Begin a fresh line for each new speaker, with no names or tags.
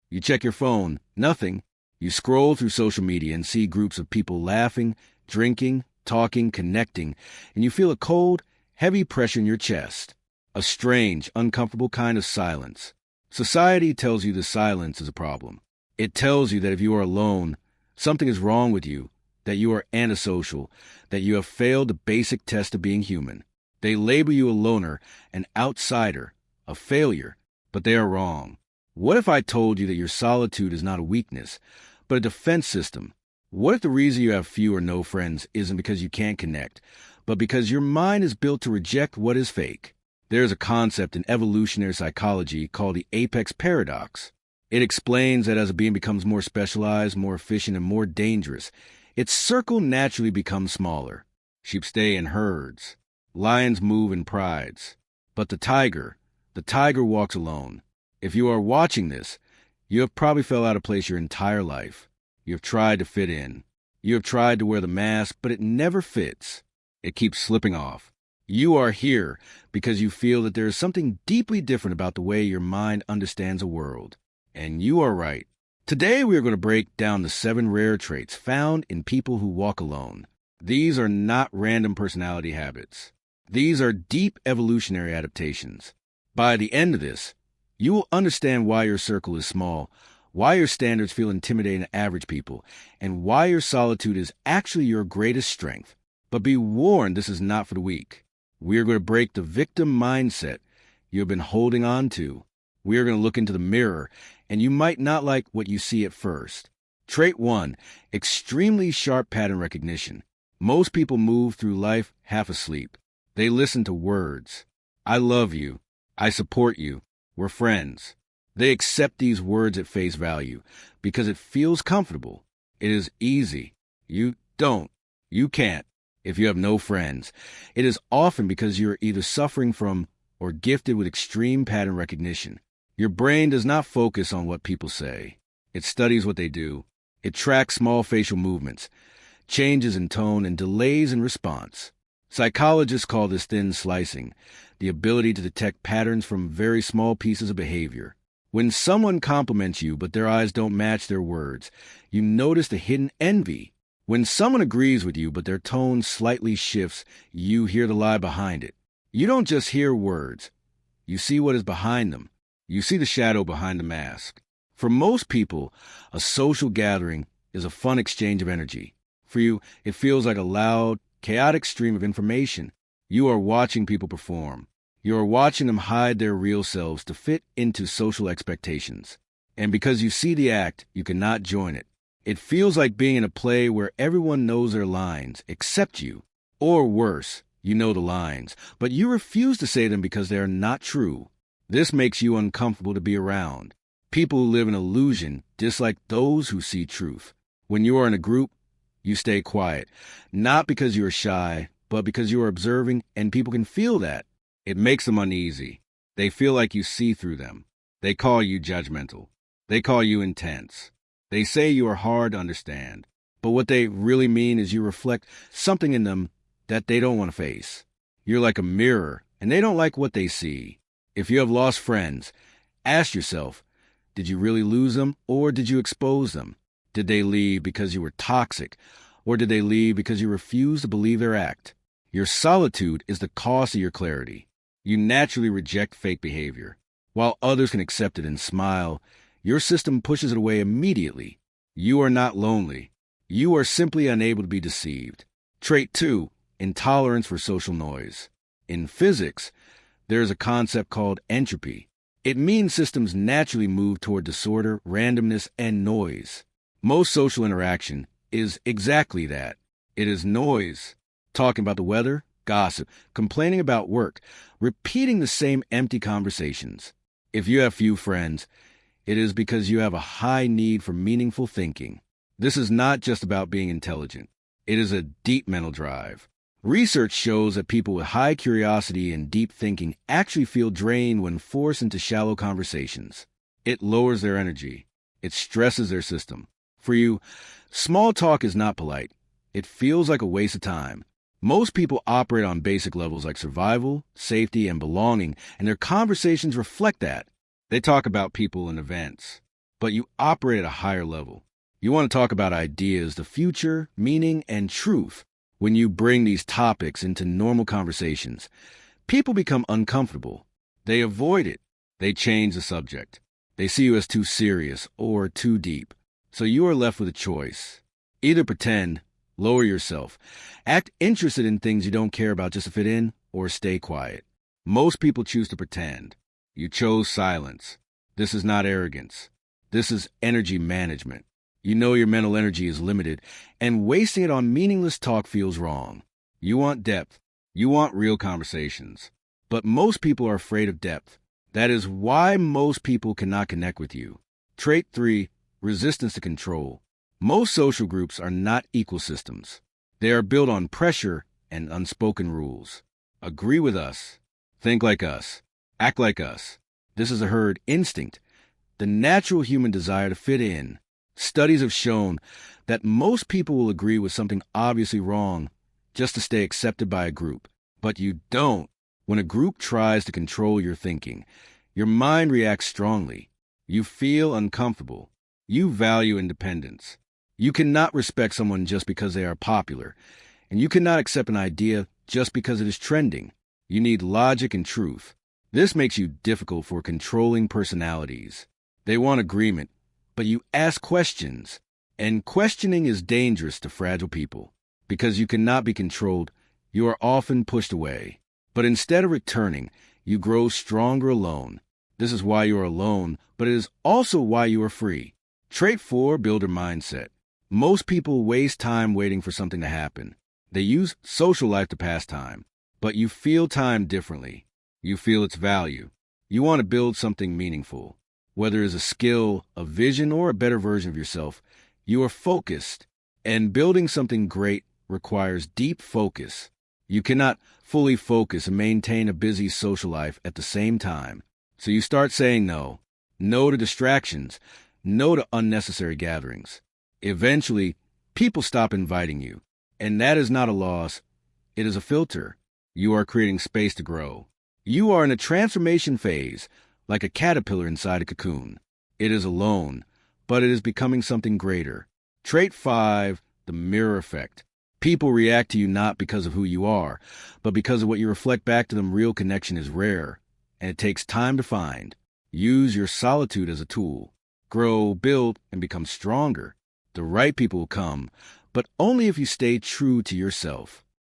You check your phone, nothing. You scroll through social media and see groups of people laughing, drinking, talking, connecting, and you feel a cold, heavy pressure in your chest. A strange, uncomfortable kind of silence. Society tells you the silence is a problem. It tells you that if you are alone, something is wrong with you, that you are antisocial, that you have failed the basic test of being human. They label you a loner, an outsider, a failure, but they are wrong. What if I told you that your solitude is not a weakness, but a defense system? What if the reason you have few or no friends isn't because you can't connect, but because your mind is built to reject what is fake? There is a concept in evolutionary psychology called the apex paradox. It explains that as a being becomes more specialized, more efficient, and more dangerous, its circle naturally becomes smaller. Sheep stay in herds. Lions move in prides. But the tiger walks alone. If you are watching this, you have probably fell out of place your entire life. You have tried to fit in. You have tried to wear the mask, but it never fits. It keeps slipping off. You are here because you feel that there is something deeply different about the way your mind understands a world. And you are right. Today we are going to break down the 7 rare traits found in people who walk alone. These are not random personality habits. These are deep evolutionary adaptations. By the end of this, you will understand why your circle is small, why your standards feel intimidating to average people, and why your solitude is actually your greatest strength. But be warned, this is not for the weak. We are going to break the victim mindset you have been holding on to. We are going to look into the mirror, and you might not like what you see at first. Trait 1, extremely sharp pattern recognition. Most people move through life half asleep. They listen to words. I love you. I support you. We're friends. They accept these words at face value because it feels comfortable. It is easy. You don't. You can't. If you have no friends, it is often because you are either suffering from or gifted with extreme pattern recognition. Your brain does not focus on what people say. It studies what they do. It tracks small facial movements, changes in tone, and delays in response. Psychologists call this thin slicing, the ability to detect patterns from very small pieces of behavior. When someone compliments you but their eyes don't match their words, you notice the hidden envy. When someone agrees with you but their tone slightly shifts, you hear the lie behind it. You don't just hear words. You see what is behind them. You see the shadow behind the mask. For most people, a social gathering is a fun exchange of energy. For you, it feels like a loud, chaotic stream of information. You are watching people perform. You are watching them hide their real selves to fit into social expectations. And because you see the act, you cannot join it. It feels like being in a play where everyone knows their lines, except you. Or worse, you know the lines, but you refuse to say them because they are not true. This makes you uncomfortable to be around. People who live in illusion dislike those who see truth. When you are in a group, you stay quiet, not because you are shy, but because you are observing, and people can feel that. It makes them uneasy. They feel like you see through them. They call you judgmental. They call you intense. They say you are hard to understand. But what they really mean is you reflect something in them that they don't want to face. You're like a mirror, and they don't like what they see. If you have lost friends, ask yourself, did you really lose them, or did you expose them? Did they leave because you were toxic, or did they leave because you refused to believe their act? Your solitude is the cost of your clarity. You naturally reject fake behavior. While others can accept it and smile, your system pushes it away immediately. You are not lonely. You are simply unable to be deceived. Trait 2, intolerance for social noise. In physics, there is a concept called entropy. It means systems naturally move toward disorder, randomness, and noise. Most social interaction is exactly that. It is noise. Talking about the weather, gossip, complaining about work, repeating the same empty conversations. If you have few friends, it is because you have a high need for meaningful thinking. This is not just about being intelligent. It is a deep mental drive. Research shows that people with high curiosity and deep thinking actually feel drained when forced into shallow conversations. It lowers their energy. It stresses their system. For you, small talk is not polite. It feels like a waste of time. Most people operate on basic levels like survival, safety, and belonging, and their conversations reflect that. They talk about people and events. but you operate at a higher level. You want to talk about ideas, the future, meaning, and truth. When you bring these topics into normal conversations, people become uncomfortable. They avoid it. They change the subject. They see you as too serious or too deep. So you are left with a choice. Either pretend, lower yourself, act interested in things you don't care about just to fit in, or stay quiet. Most people choose to pretend. You chose silence. This is not arrogance. This is energy management. You know your mental energy is limited, and wasting it on meaningless talk feels wrong. You want depth. You want real conversations. But most people are afraid of depth. That is why most people cannot connect with you. Trait 3, resistance to control. Most social groups are not ecosystems. They are built on pressure and unspoken rules. Agree with us. Think like us. Act like us. This is a herd instinct, the natural human desire to fit in. Studies have shown that most people will agree with something obviously wrong just to stay accepted by a group. But you don't. When a group tries to control your thinking, your mind reacts strongly. You feel uncomfortable. You value independence. You cannot respect someone just because they are popular, and you cannot accept an idea just because it is trending. You need logic and truth. This makes you difficult for controlling personalities. They want agreement, but you ask questions, and questioning is dangerous to fragile people. Because you cannot be controlled, you are often pushed away. But instead of returning, you grow stronger alone. This is why you are alone, but it is also why you are free. Trait 4, builder mindset. Most people waste time waiting for something to happen. They use social life to pass time, but you feel time differently. You feel its value. You want to build something meaningful. Whether it's a skill, a vision, or a better version of yourself, you are focused. And building something great requires deep focus. You cannot fully focus and maintain a busy social life at the same time. So you start saying no. No to distractions. No to unnecessary gatherings. Eventually, people stop inviting you. And that is not a loss. It is a filter. You are creating space to grow. You are in a transformation phase, like a caterpillar inside a cocoon. It is alone, but it is becoming something greater. Trait 5, the mirror effect. People react to you not because of who you are, but because of what you reflect back to them. Real connection is rare, and it takes time to find. Use your solitude as a tool. Grow, build, and become stronger. The right people will come, but only if you stay true to yourself.